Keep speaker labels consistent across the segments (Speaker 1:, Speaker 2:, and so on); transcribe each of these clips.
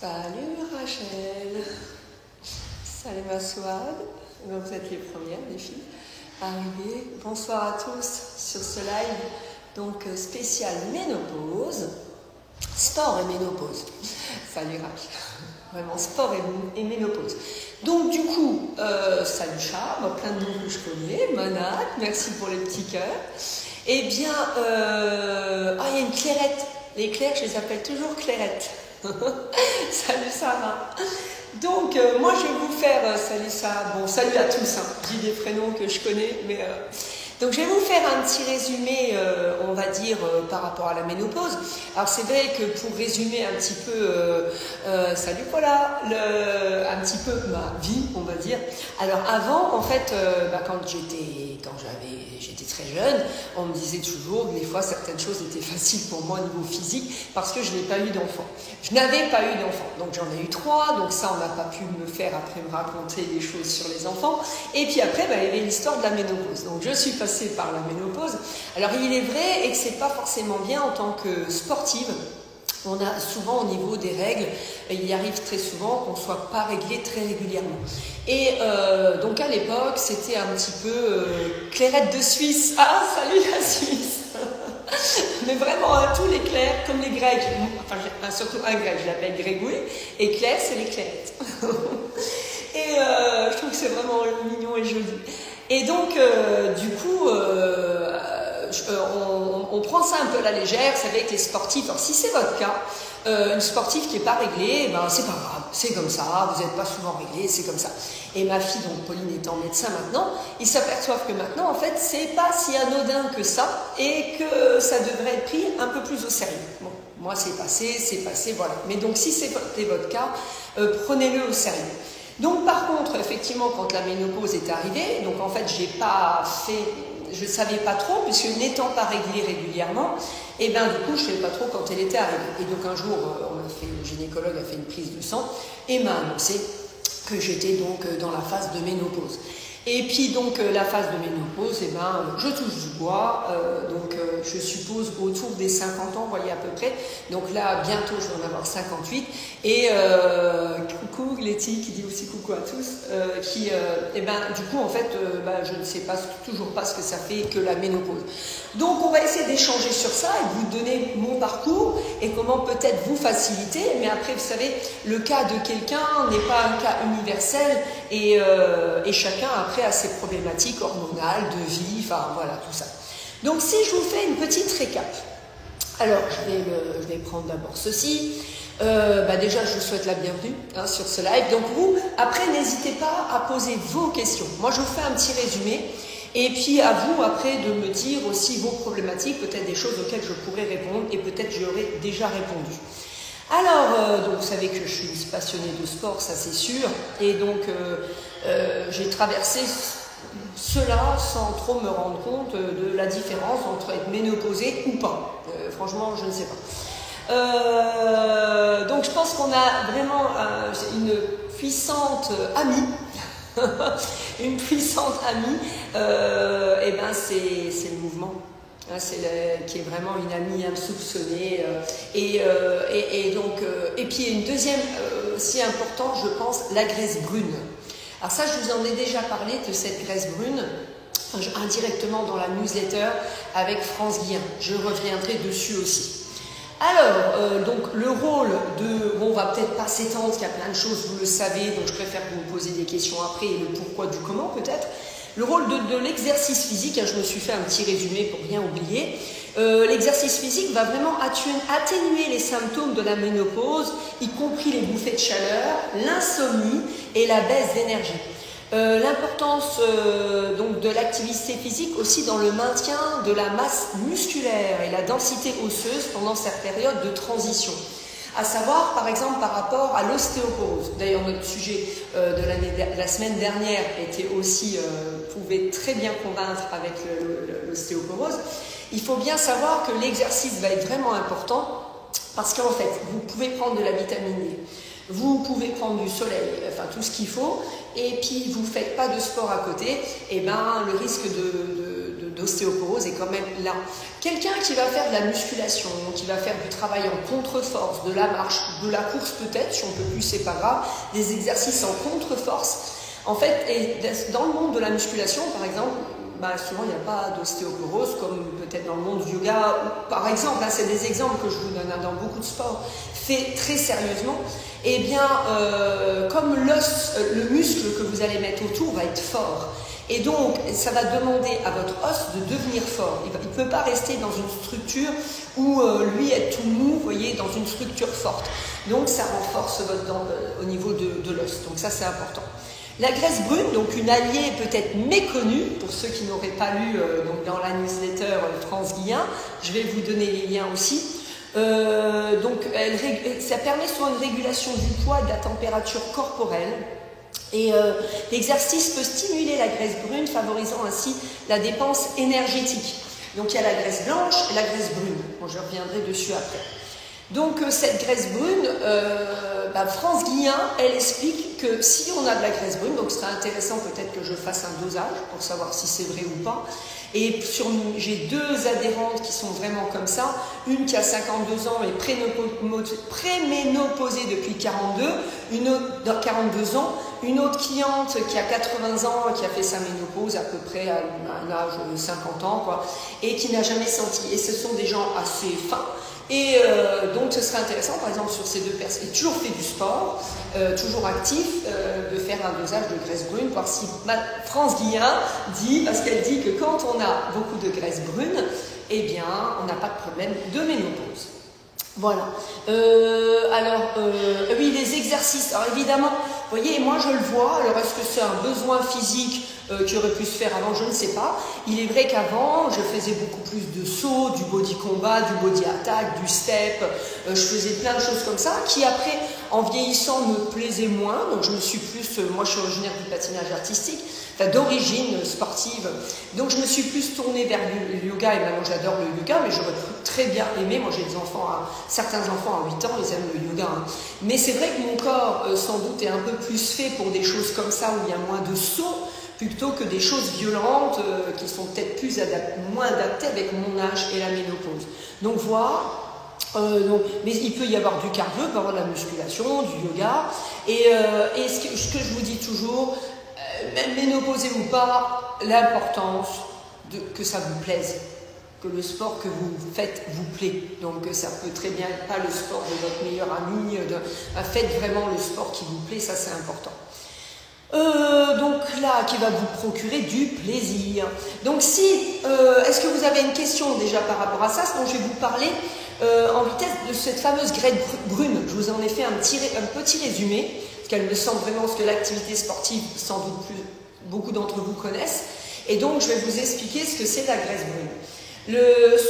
Speaker 1: Salut Rachel, salut ma Swad, vous êtes les premières les filles arrivées. Bonsoir à tous sur ce live donc spécial ménopause, sport et ménopause. Salut Rachel, vraiment sport et ménopause. Donc du coup, salut Chab, plein de noms que je connais, Manat, merci pour les petits cœurs. Eh bien, il y a une Clairette, les Claires je les appelle toujours Clairette. Salut Sarah. Donc moi je vais vous faire salut Sarah, bon salut à tous, hein. Je dis des prénoms que je connais, mais donc je vais vous faire un petit résumé, on va dire, par rapport à la ménopause. Alors c'est vrai que pour résumer un petit peu, salut Paula, un petit peu ma vie, on va dire. Alors avant, en fait, quand j'étais très jeune, on me disait toujours que des fois certaines choses étaient faciles pour moi au niveau physique parce que je n'ai pas eu d'enfant. Je n'avais pas eu d'enfant, donc j'en ai eu 3, donc ça on n'a pas pu me faire après me raconter des choses sur les enfants. Et puis après, il y avait l'histoire de la ménopause. Donc je suis passée par la ménopause. Alors il est vrai et que c'est pas forcément bien en tant que sportive. On a souvent au niveau des règles, il arrive très souvent qu'on ne soit pas réglé très régulièrement. Et donc à l'époque, c'était un petit peu Clairette de Suisse. Ah, salut la Suisse. Mais vraiment, tous les Clairs, comme les Grecs, enfin surtout un Grec, je l'appelle Grégory, et Claire, c'est les Clairettes. Et je trouve que c'est vraiment mignon et joli. Et donc, du coup, on prend ça un peu à la légère, vous savez, avec les sportifs. Alors, si c'est votre cas, une sportive qui n'est pas réglée, c'est pas grave, c'est comme ça, vous n'êtes pas souvent réglé, c'est comme ça. Et ma fille, donc Pauline étant médecin maintenant, ils s'aperçoivent que maintenant, en fait, c'est pas si anodin que ça et que ça devrait être pris un peu plus au sérieux. Bon, moi, c'est passé, voilà. Mais donc, si c'était votre cas, prenez-le au sérieux. Donc, par contre, effectivement, quand la ménopause est arrivée, donc en fait, je ne savais pas trop, puisque n'étant pas réglée régulièrement, et bien du coup, je ne savais pas trop quand elle était arrivée. Et donc un jour, le gynécologue a fait une prise de sang et m'a annoncé que j'étais donc dans la phase de ménopause. Et puis donc la phase de ménopause, je touche du bois, je suppose autour des 50 ans, vous voyez à peu près. Donc là, bientôt, je vais en avoir 58. Et coucou Letty, qui dit aussi coucou à tous, du coup, en fait, je ne sais toujours pas ce que ça fait que la ménopause. Donc on va essayer d'échanger sur ça et de vous donner mon parcours et comment peut-être vous faciliter. Mais après, vous savez, le cas de quelqu'un n'est pas un cas universel et chacun après a ses problématiques hormonales, de vie, enfin voilà tout ça. Donc si je vous fais une petite récap, alors je vais prendre d'abord ceci. Déjà je vous souhaite la bienvenue sur ce live. Donc vous, après n'hésitez pas à poser vos questions. Moi je vous fais un petit résumé et puis à vous après de me dire aussi vos problématiques, peut-être des choses auxquelles je pourrais répondre et peut-être j'y aurais déjà répondu. Alors, donc vous savez que je suis passionnée de sport, ça c'est sûr, et donc j'ai traversé cela sans trop me rendre compte de la différence entre être ménopausée ou pas. Franchement, je ne sais pas. Donc je pense qu'on a vraiment une puissante amie, une puissante amie, c'est le mouvement. Qui est vraiment une amie insoupçonnée et puis une deuxième aussi importante, je pense, la graisse brune. Alors ça, je vous en ai déjà parlé de cette graisse brune indirectement dans la newsletter avec France Guillen. Je reviendrai dessus aussi. Alors, donc le rôle de... Bon, on va peut-être pas s'étendre, il y a plein de choses, vous le savez, donc je préfère que vous me posiez des questions après et le pourquoi du comment peut-être. Le rôle de l'exercice physique, je me suis fait un petit résumé pour rien oublier. L'exercice physique va vraiment atténuer les symptômes de la ménopause, y compris les bouffées de chaleur, l'insomnie et la baisse d'énergie. L'importance donc de l'activité physique aussi dans le maintien de la masse musculaire et la densité osseuse pendant cette période de transition. À savoir, par exemple, par rapport à l'ostéoporose. D'ailleurs, notre sujet de la semaine dernière était aussi, pouvait très bien convaincre avec l'ostéoporose. Il faut bien savoir que l'exercice va être vraiment important parce qu'en fait, vous pouvez prendre de la vitamine D, vous pouvez prendre du soleil, enfin tout ce qu'il faut, et puis vous ne faites pas de sport à côté, et le risque d'ostéoporose est quand même là. Quelqu'un qui va faire de la musculation, qui va faire du travail en contre-force, de la marche, de la course peut-être, si on peut plus, c'est pas grave, des exercices en contre-force. En fait, et dans le monde de la musculation, par exemple, souvent il n'y a pas d'ostéoporose comme peut-être dans le monde du yoga. Par exemple, c'est des exemples que je vous donne dans beaucoup de sports, fait très sérieusement. Eh bien, comme l'os, le muscle que vous allez mettre autour va être fort. Et donc, ça va demander à votre os de devenir fort. Il ne peut pas rester dans une structure où lui est tout mou, vous voyez, dans une structure forte. Donc, ça renforce votre dent au niveau de l'os. Donc, ça, c'est important. La graisse brune, donc une alliée peut-être méconnue, pour ceux qui n'auraient pas lu donc dans la newsletter Transguien, je vais vous donner les liens aussi. Donc, ça permet soit une régulation du poids et de la température corporelle. Et l'exercice peut stimuler la graisse brune, favorisant ainsi la dépense énergétique. Donc il y a la graisse blanche et la graisse brune. Bon, je reviendrai dessus après. Donc cette graisse brune, France Guillain, elle explique que si on a de la graisse brune, donc ce serait intéressant peut-être que je fasse un dosage pour savoir si c'est vrai ou pas. Et j'ai deux adhérentes qui sont vraiment comme ça, une qui a 52 ans et préménopausée depuis 42 ans, une autre cliente qui a 80 ans et qui a fait sa ménopause à peu près à un âge de 50 ans, quoi, et qui n'a jamais senti. Et ce sont des gens assez fins. Et donc ce serait intéressant, par exemple, sur ces deux personnes, et toujours fait du sport, toujours actif, de faire un dosage de graisse brune, voir si France Guillain dit, parce qu'elle dit que quand on a beaucoup de graisse brune, eh bien, on n'a pas de problème de ménopause. Voilà. Oui, les exercices. Alors évidemment, vous voyez, moi je le vois. Alors est-ce que c'est un besoin physique qui aurait pu se faire avant? Je ne sais pas. Il est vrai qu'avant, je faisais beaucoup plus de sauts, du body combat, du body attack, du step. Je faisais plein de choses comme ça, qui après, en vieillissant, me plaisaient moins. Donc je me suis plus, moi je suis originaire du patinage artistique, d'origine sportive. Donc je me suis plus tournée vers le yoga, et maintenant j'adore le yoga, mais j'aurais très bien aimé, moi j'ai des enfants, certains enfants à 8 ans, ils aiment le yoga. Hein. Mais c'est vrai que mon corps, sans doute, est un peu plus fait pour des choses comme ça, où il y a moins de sauts, plutôt que des choses violentes, qui sont peut-être moins adaptées avec mon âge et la ménopause. Donc voilà. Mais il peut y avoir du cardio, il peut y avoir de la musculation, du yoga. Et ce que je vous dis toujours, même ménopausée ou pas, l'importance que ça vous plaise, que le sport que vous faites vous plaît. Donc ça peut très bien être pas le sport de votre meilleur ami, faites vraiment le sport qui vous plaît, ça c'est important. Donc là, qui va vous procurer du plaisir. Donc est-ce que vous avez une question déjà par rapport à ça? Sinon je vais vous parler en vitesse de cette fameuse graisse brune. Je vous en ai fait un petit résumé, parce qu'elle me semble vraiment ce que l'activité sportive, sans doute beaucoup d'entre vous connaissent. Et donc je vais vous expliquer ce que c'est la graisse brune.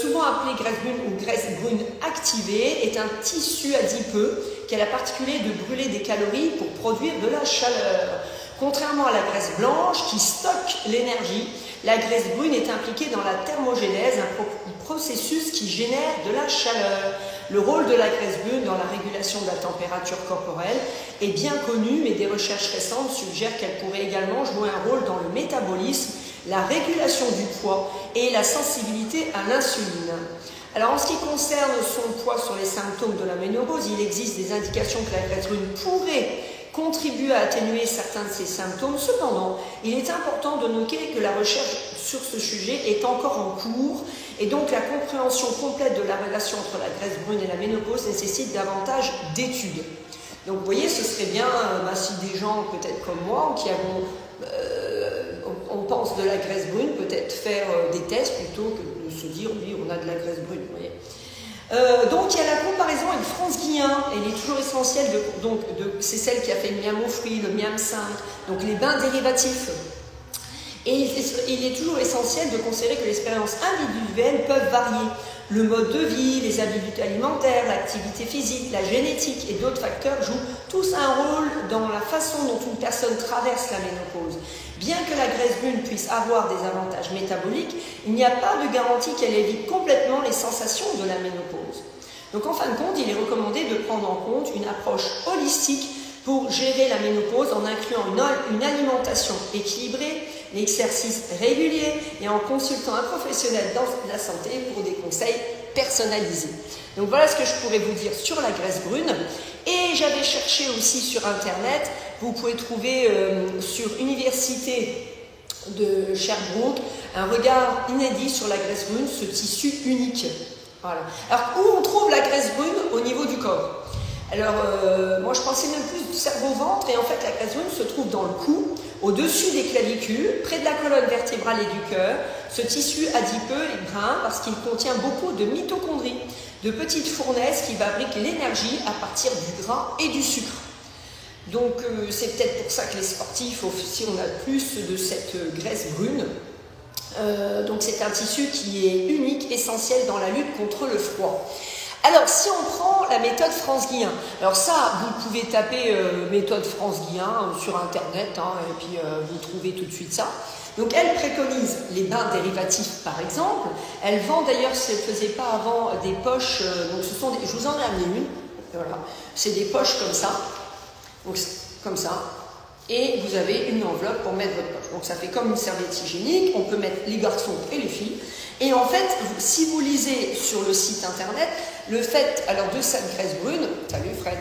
Speaker 1: Souvent appelée graisse brune ou graisse brune activée, est un tissu adipeux qui a la particularité de brûler des calories pour produire de la chaleur. Contrairement à la graisse blanche qui stocke l'énergie, la graisse brune est impliquée dans la thermogénèse, un processus qui génère de la chaleur. Le rôle de la graisse brune dans la régulation de la température corporelle est bien connu, mais des recherches récentes suggèrent qu'elle pourrait également jouer un rôle dans le métabolisme, la régulation du poids et la sensibilité à l'insuline. Alors en ce qui concerne son poids sur les symptômes de la ménopause, il existe des indications que la graisse brune pourrait contribuer à atténuer certains de ces symptômes. Cependant, il est important de noter que la recherche sur ce sujet est encore en cours et donc la compréhension complète de la relation entre la graisse brune et la ménopause nécessite davantage d'études. Donc vous voyez, ce serait bien si des gens peut-être comme moi qui avons on pense de la graisse brune, peut-être faire des tests plutôt que de se dire oui, on a de la graisse brune. Vous voyez. Donc il y a la comparaison avec France Guillain, elle est toujours essentielle, c'est celle qui a fait le miam aux fruits, le miam 5, donc les bains dérivatifs. Et il est toujours essentiel de considérer que les expériences individuelles peuvent varier. Le mode de vie, les habitudes alimentaires, l'activité physique, la génétique et d'autres facteurs jouent tous un rôle dans la façon dont une personne traverse la ménopause. Bien que la graisse brune puisse avoir des avantages métaboliques, il n'y a pas de garantie qu'elle évite complètement les sensations de la ménopause. Donc en fin de compte, il est recommandé de prendre en compte une approche holistique pour gérer la ménopause en incluant une alimentation équilibrée, l'exercice régulier et en consultant un professionnel dans la santé pour des conseils personnalisés. Donc voilà ce que je pourrais vous dire sur la graisse brune. Et j'avais cherché aussi sur internet, vous pouvez trouver sur Université de Sherbrooke un regard inédit sur la graisse brune, ce tissu unique. Voilà. Alors où on trouve la graisse brune au niveau du corps? Alors moi je pensais même plus du cerveau-ventre, et en fait la graisse brune se trouve dans le cou, au-dessus des clavicules, près de la colonne vertébrale et du cœur. Ce tissu adipeux est brun parce qu'il contient beaucoup de mitochondries, de petites fournaises qui fabriquent l'énergie à partir du gras et du sucre. Donc c'est peut-être pour ça que les sportifs, si on a plus de cette graisse brune, donc c'est un tissu qui est unique, essentiel dans la lutte contre le froid. Alors si on prend la méthode France-Guillain, alors ça vous pouvez taper méthode France-Guillain sur internet, et puis vous trouvez tout de suite ça. Donc elle préconise les bains dérivatifs par exemple. Elle vend d'ailleurs, si elle ne faisait pas avant, des poches, donc ce sont je vous en ai amené une, voilà, c'est des poches comme ça. Donc, comme ça, et vous avez une enveloppe pour mettre votre poche. Donc ça fait comme une serviette hygiénique, on peut mettre les garçons et les filles. Et en fait, si vous lisez sur le site internet, le fait alors de cette graisse brune, salut Fred,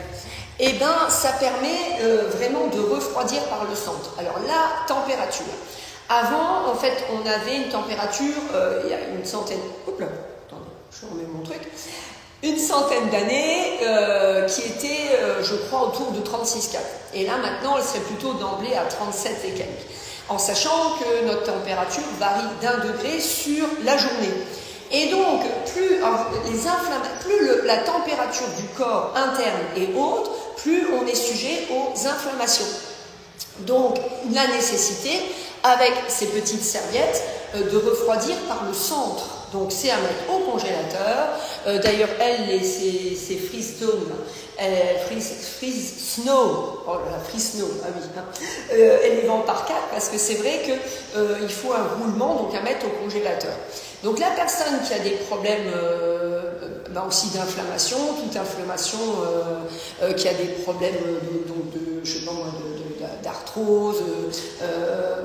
Speaker 1: eh ben ça permet vraiment de refroidir par le centre. Alors la température. Avant, en fait, on avait une température, il y a une centaine, oups là, attendez, je remets mon truc. Une centaine d'années qui était, je crois, autour de 36,4. Et là, maintenant, elle serait plutôt d'emblée à 37 et quelques. En sachant que notre température varie d'1 degré sur la journée. Et donc, plus la température du corps interne est haute, plus on est sujet aux inflammations. Donc, la nécessité, avec ces petites serviettes, de refroidir par le centre. Donc c'est à mettre au congélateur. D'ailleurs, c'est Freestone, Freeze Snow. Oh là là, Freeze Snow, ah oui. Elle les vend par 4 parce que c'est vrai qu'il faut un roulement, donc à mettre au congélateur. Donc la personne qui a des problèmes aussi d'inflammation, toute inflammation, qui a des problèmes d'arthrose,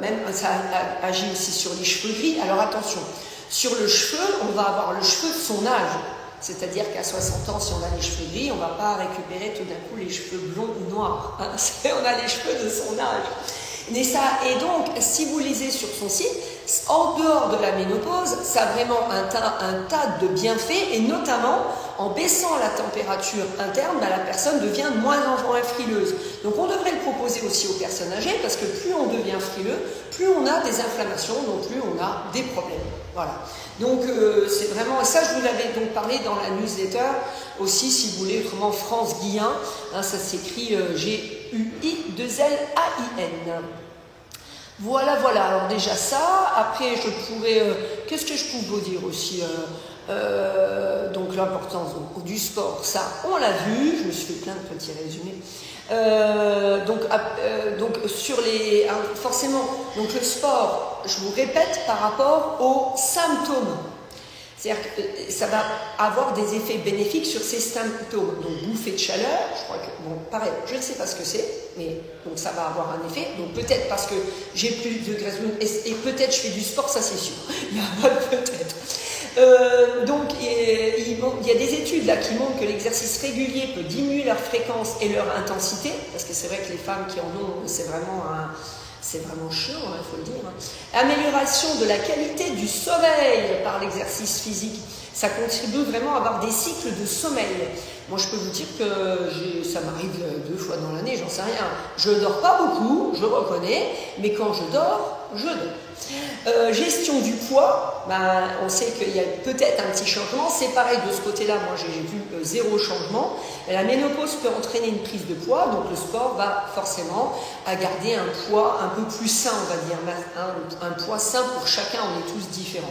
Speaker 1: même ça agit aussi sur les cheveux gris. Alors attention, sur le cheveu, on va avoir le cheveu de son âge. C'est-à-dire qu'à 60 ans, si on a les cheveux gris, on ne va pas récupérer tout d'un coup les cheveux blonds ou noirs. Hein. On a les cheveux de son âge. Et donc, si vous lisez sur son site, en dehors de la ménopause, ça a vraiment un tas de bienfaits, et notamment en baissant la température interne, la personne devient de moins en moins frileuse. Donc on devrait le proposer aussi aux personnes âgées, parce que plus on devient frileux, plus on a des inflammations, donc plus on a des problèmes. Voilà. Donc c'est vraiment, ça je vous l'avais donc parlé dans la newsletter aussi, si vous voulez, autrement France Guillain, hein, ça s'écrit G-U-I-2-L-A-I-N. Voilà, voilà, alors déjà ça, après je pourrais, qu'est-ce que je peux vous dire aussi, donc l'importance du sport, ça on l'a vu, je me suis fait plein de petits résumés. Donc sur les, forcément, donc le sport, je vous répète, par rapport aux symptômes. C'est-à-dire que ça va avoir des effets bénéfiques sur ces symptômes. Donc, bouffée de chaleur, je crois que, bon, pareil, je ne sais pas ce que c'est, mais donc ça va avoir un effet. Donc, peut-être parce que j'ai plus de graisse brune et peut-être je fais du sport, ça c'est sûr. Il y a pas de peut-être. Donc, il y a des études là qui montrent que l'exercice régulier peut diminuer leur fréquence et leur intensité, parce que c'est vrai que les femmes qui en ont, c'est vraiment chiant, il faut le dire. Amélioration de la qualité du sommeil par l'exercice physique. Ça contribue vraiment à avoir des cycles de sommeil. Moi, je peux vous dire que ça m'arrive 2 fois dans l'année, j'en sais rien. Je ne dors pas beaucoup, je reconnais, mais quand je dors, je dors. Gestion du poids, on sait qu'il y a peut-être un petit changement. C'est pareil de ce côté-là, moi j'ai vu 0 changement. La ménopause peut entraîner une prise de poids, donc le sport va forcément à garder un poids un peu plus sain, on va dire, un poids sain pour chacun, on est tous différents.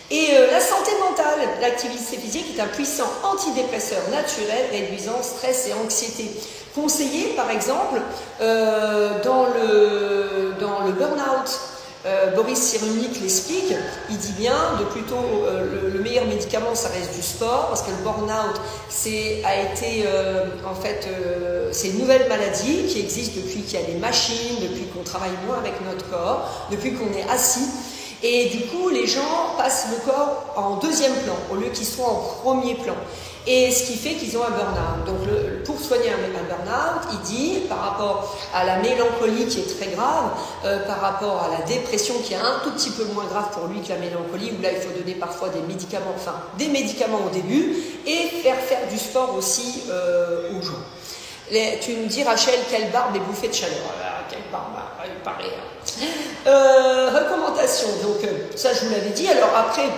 Speaker 1: Et la santé mentale, l'activité physique est un puissant antidépresseur naturel réduisant stress et anxiété. Conseillé par exemple dans le burn-out, Boris Cyrulnik l'explique, il dit bien de plutôt le meilleur médicament ça reste du sport parce que le burn-out c'est une nouvelle maladie qui existe depuis qu'il y a des machines, depuis qu'on travaille moins avec notre corps, depuis qu'on est assis et du coup les gens passent le corps en deuxième plan au lieu qu'il soit en premier plan. Et ce qui fait qu'ils ont un burn-out. Donc pour soigner un burn-out, il dit par rapport à la mélancolie qui est très grave, par rapport à la dépression qui est un tout petit peu moins grave pour lui que la mélancolie, où là il faut donner parfois des médicaments au début et faire du sport aussi aux gens. Tu me dis Rachel, quelle barbe et bouffée de chaleur. Quelle barbe, il paraît. Recommandations, donc ça je vous l'avais dit. Alors après,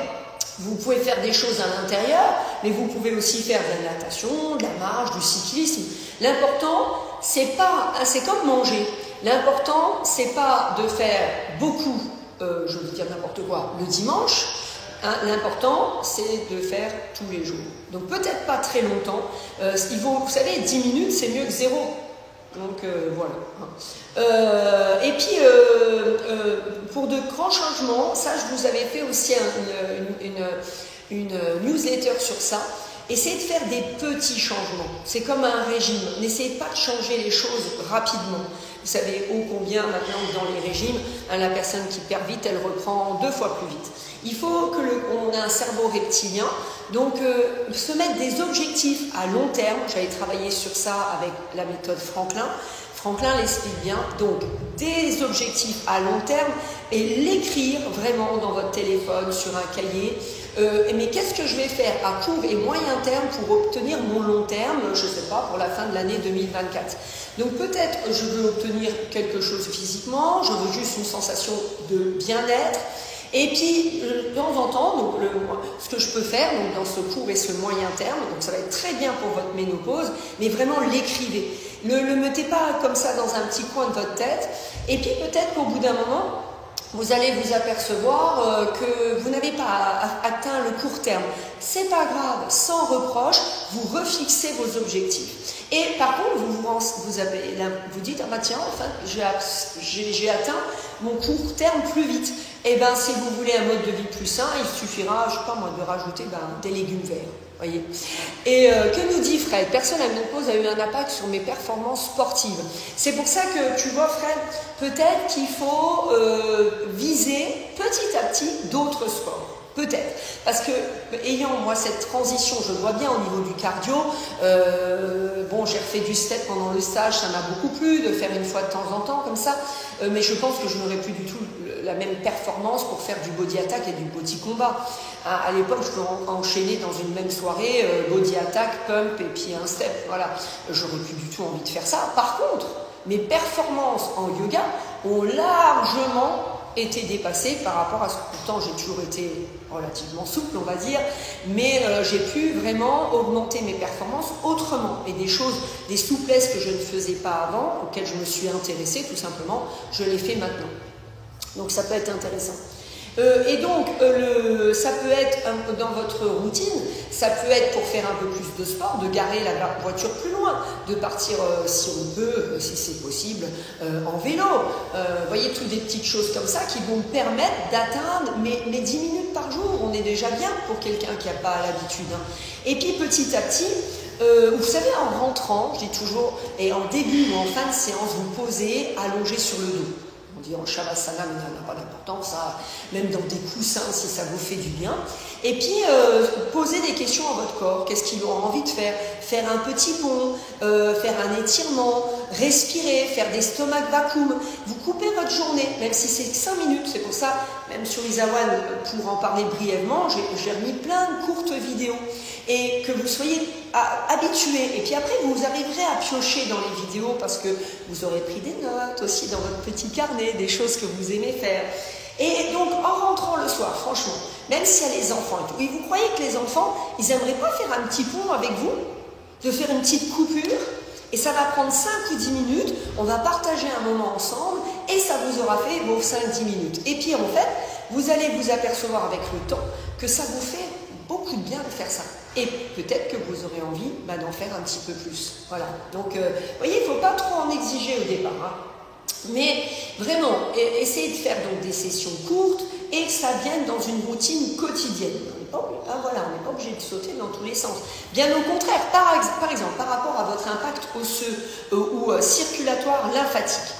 Speaker 1: vous pouvez faire des choses à l'intérieur, mais vous pouvez aussi faire de la natation, de la marche, du cyclisme. L'important, c'est comme manger. L'important, c'est pas de faire beaucoup, je veux dire n'importe quoi, le dimanche. Hein, l'important, c'est de faire tous les jours. Donc peut-être pas très longtemps. Vous savez, 10 minutes, c'est mieux que 0. Donc voilà. Et puis pour de grands changements, ça je vous avais fait aussi une newsletter sur ça. Essayez de faire des petits changements. C'est comme un régime. N'essayez pas de changer les choses rapidement. Vous savez ô combien maintenant dans les régimes, la personne qui perd vite, elle reprend 2 fois plus vite. Il faut qu'on ait un cerveau reptilien, donc se mettre des objectifs à long terme. J'avais travaillé sur ça avec la méthode Franklin. Franklin l'explique bien, donc des objectifs à long terme et l'écrire vraiment dans votre téléphone, sur un cahier. Mais qu'est-ce que je vais faire à court et moyen terme pour obtenir mon long terme, je ne sais pas, pour la fin de l'année 2024. Donc peut-être je veux obtenir quelque chose physiquement, je veux juste une sensation de bien-être. Et puis, de temps en temps, donc, ce que je peux faire donc, dans ce court et ce moyen terme, donc ça va être très bien pour votre ménopause, mais vraiment l'écrivez. Ne le mettez pas comme ça dans un petit coin de votre tête. Et puis peut-être qu'au bout d'un moment, vous allez vous apercevoir que vous n'avez pas atteint le court terme. C'est pas grave, sans reproche, vous refixez vos objectifs. Et par contre, vous dites, ah bah tiens, enfin, j'ai atteint mon court terme plus vite. Et bien, si vous voulez un mode de vie plus sain, il suffira, je sais pas moi, de rajouter des légumes verts. Voyez. Et que nous dit Fred? Personne à ménopause a eu un impact sur mes performances sportives. C'est pour ça que tu vois Fred, peut-être qu'il faut viser petit à petit d'autres sports. Peut-être. Parce que, ayant moi cette transition, je le vois bien au niveau du cardio, j'ai refait du step pendant le stage, ça m'a beaucoup plu de faire une fois de temps en temps comme ça, mais je pense que je n'aurais plus du tout la même performance pour faire du body attack et du body combat. À l'époque, je peux enchaîner dans une même soirée, body attack, pump et puis un step, voilà. J'aurais plus du tout envie de faire ça. Par contre, mes performances en yoga ont largement été dépassées par rapport à ce que pourtant j'ai toujours été relativement souple, on va dire, mais j'ai pu vraiment augmenter mes performances autrement. Et des souplesses que je ne faisais pas avant, auxquelles je me suis intéressée tout simplement, je les fais maintenant. Donc ça peut être intéressant. Et donc, ça peut être dans votre routine, ça peut être pour faire un peu plus de sport, de garer la voiture plus loin, de partir, si on peut, si c'est possible, en vélo. Vous voyez, toutes des petites choses comme ça qui vont me permettre d'atteindre mes 10 minutes par jour. On est déjà bien pour quelqu'un qui n'a pas l'habitude. Hein. Et puis, petit à petit, vous savez, en rentrant, je dis toujours, et en début ou en fin de séance, vous posez allongé sur le dos. On dit en Shavasana, mais ça n'a pas d'importance, ça, même dans des coussins si ça vous fait du bien. Et puis, posez des questions à votre corps. Qu'est-ce qu'il aura envie de faire? Faire un petit bond, faire un étirement, respirer, faire des stomach vacuum. Vous coupez votre journée, même si c'est 5 minutes. C'est pour ça, même sur Isawan, pour en parler brièvement, j'ai remis plein de courtes vidéos. Et que vous soyez habitués. Et puis après, vous arriverez à piocher dans les vidéos parce que vous aurez pris des notes aussi dans votre petit carnet, des choses que vous aimez faire. Et donc, en rentrant le soir, franchement, même s'il y a les enfants et tout, et vous croyez que les enfants, ils n'aimeraient pas faire un petit pont avec vous, de faire une petite coupure, et ça va prendre 5 ou 10 minutes, on va partager un moment ensemble, et ça vous aura fait vos 5-10 minutes. Et puis, en fait, vous allez vous apercevoir avec le temps que ça vous fait beaucoup de bien de faire ça. Et peut-être que vous aurez envie d'en faire un petit peu plus. Voilà. Donc, vous voyez, il ne faut pas trop en exiger au départ. Hein. Mais vraiment, essayez de faire donc des sessions courtes et que ça vienne dans une routine quotidienne. On n'est pas obligé de sauter dans tous les sens. Bien au contraire, par exemple, par rapport à votre impact osseux ou circulatoire lymphatique.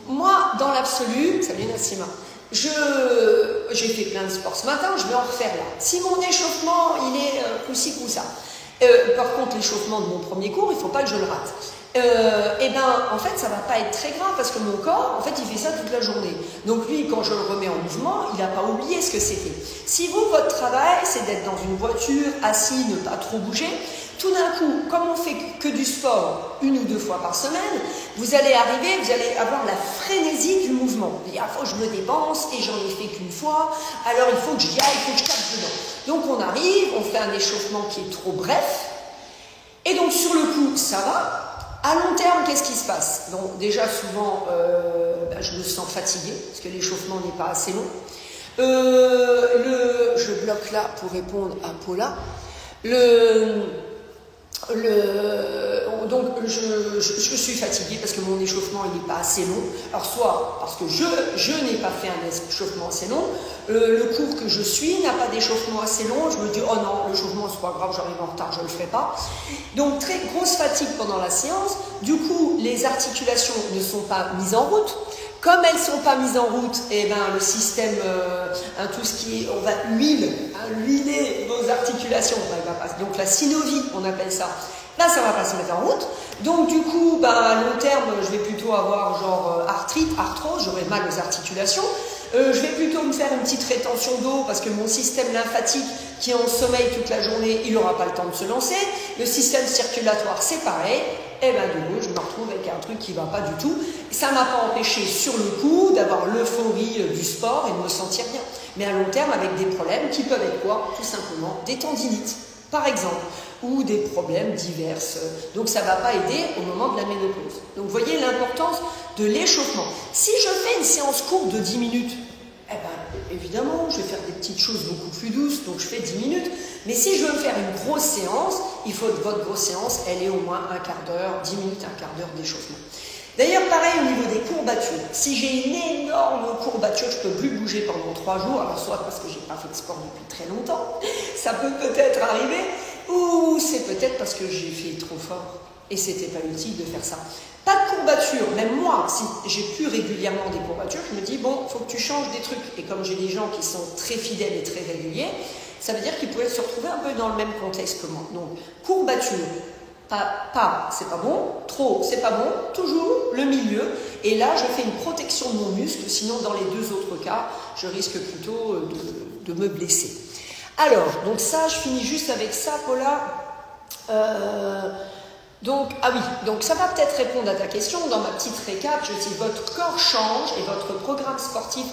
Speaker 1: Moi, dans l'absolu, salut Nassima, j'ai fait plein de sport ce matin, je vais en refaire là. Si mon échauffement, il est coup-ci, coup-ça. Par contre, l'échauffement de mon premier cours, il ne faut pas que je le rate. En fait, ça va pas être très grave parce que mon corps, en fait, il fait ça toute la journée. Donc lui, quand je le remets en mouvement, il n'a pas oublié ce que c'était. Si vous, votre travail, c'est d'être dans une voiture, assis, ne pas trop bouger, tout d'un coup, comme on fait que du sport 1 ou 2 fois par semaine, vous allez avoir la frénésie du mouvement. Il faut que je me dépense et j'en ai fait qu'une fois, alors il faut que j'y aille, il faut que je tape dedans. Donc on arrive, on fait un échauffement qui est trop bref, et donc sur le coup, ça va. À long terme, qu'est-ce qui se passe? Donc déjà, souvent, je me sens fatiguée, parce que l'échauffement n'est pas assez long. Je bloque là pour répondre à Paula. Donc je suis fatiguée parce que mon échauffement il n'est pas assez long. Alors soit parce que je n'ai pas fait un échauffement assez long, le cours que je suis n'a pas d'échauffement assez long, je me dis oh non, l'échauffement c'est pas grave, j'arrive en retard, je ne le ferai pas. Donc très grosse fatigue pendant la séance, du coup les articulations ne sont pas mises en route. Comme elles ne sont pas mises en route, le système, tout ce qui est, on va huiler vos articulations, donc la synovie, on appelle ça, ça ne va pas se mettre en route. Donc du coup, à long terme, je vais plutôt avoir genre arthrite, arthrose, j'aurai mal aux articulations. Je vais plutôt me faire une petite rétention d'eau parce que mon système lymphatique qui est en sommeil toute la journée, il n'aura pas le temps de se lancer. Le système circulatoire, c'est pareil. Du coup, je me retrouve avec un truc qui ne va pas du tout. Ça ne m'a pas empêché sur le coup d'avoir l'euphorie du sport et de me sentir bien. Mais à long terme, avec des problèmes qui peuvent être quoi? Tout simplement des tendinites, par exemple, ou des problèmes divers. Donc ça ne va pas aider au moment de la ménopause. Donc vous voyez l'importance de l'échauffement. Si je fais une séance courte de 10 minutes, évidemment, je vais faire des petites choses beaucoup plus douces, donc je fais 10 minutes. Mais si je veux me faire une grosse séance, il faut que votre grosse séance, elle ait au moins un quart d'heure, 10 minutes, un quart d'heure d'échauffement. D'ailleurs, pareil au niveau des courbatures. Si j'ai une énorme courbature, je ne peux plus bouger pendant 3 jours, alors soit parce que je n'ai pas fait de sport depuis très longtemps, ça peut peut-être arriver, ou c'est peut-être parce que j'ai fait trop fort et c'était pas utile de faire ça. Pas de courbature, même moi, si j'ai plus régulièrement des courbatures, je me dis, bon, il faut que tu changes des trucs. Et comme j'ai des gens qui sont très fidèles et très réguliers, ça veut dire qu'ils pourraient se retrouver un peu dans le même contexte que moi. Donc, courbature, pas, c'est pas bon, trop, c'est pas bon, toujours le milieu. Et là, je fais une protection de mon muscle, sinon dans les 2 autres cas, je risque plutôt de me blesser. Alors, donc ça, je finis juste avec ça, Paula. Donc ça va peut-être répondre à ta question. Dans ma petite récap, je dis votre corps change et votre programme sportif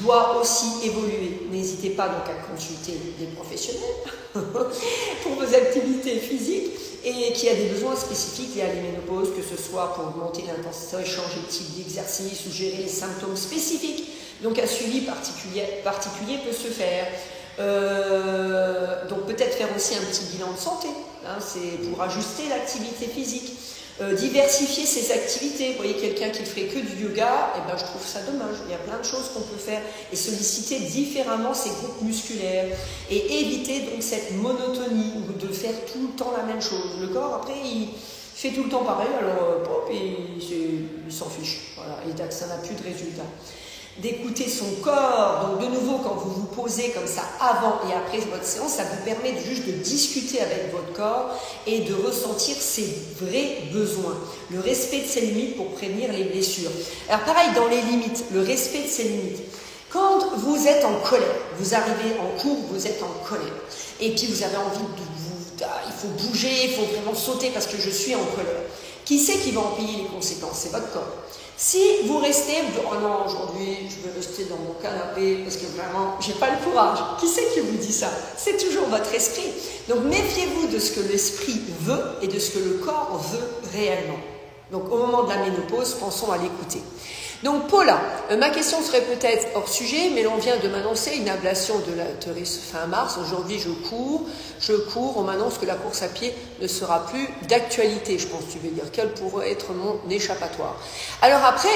Speaker 1: doit aussi évoluer. N'hésitez pas donc à consulter des professionnels pour vos activités physiques et qui a des besoins spécifiques liés à la ménopause, que ce soit pour augmenter l'intensité, changer de type d'exercice ou gérer les symptômes spécifiques. Donc un suivi particulier peut se faire. Donc peut-être faire aussi un petit bilan de santé, c'est pour ajuster l'activité physique, diversifier ses activités. Vous voyez, quelqu'un qui ferait que du yoga, je trouve ça dommage. Il y a plein de choses qu'on peut faire et solliciter différemment ses groupes musculaires et éviter donc cette monotonie ou de faire tout le temps la même chose. Le corps après il fait tout le temps pareil, alors il s'en fiche, voilà, et ça n'a plus de résultat. D'écouter son corps, donc de nouveau quand vous vous posez comme ça avant et après votre séance, ça vous permet juste de discuter avec votre corps et de ressentir ses vrais besoins, le respect de ses limites pour prévenir les blessures. Alors pareil dans les limites, le respect de ses limites. Quand vous êtes en colère, vous arrivez en cours, vous êtes en colère et puis vous avez envie il faut bouger, il faut vraiment sauter parce que je suis en colère. Qui c'est qui va en payer les conséquences? C'est votre corps. Si vous restez, vous dites, oh non, aujourd'hui, je vais rester dans mon canapé parce que vraiment, j'ai pas le courage. Qui c'est qui vous dit ça? C'est toujours votre esprit. Donc, méfiez-vous de ce que l'esprit veut et de ce que le corps veut réellement. Donc, au moment de la ménopause, pensons à l'écouter. Donc, Paula, ma question serait peut-être hors sujet, mais l'on vient de m'annoncer une ablation de l'utérus fin mars. Aujourd'hui, je cours, on m'annonce que la course à pied ne sera plus d'actualité. Je pense que tu veux dire quel pourrait être mon échappatoire. Alors après,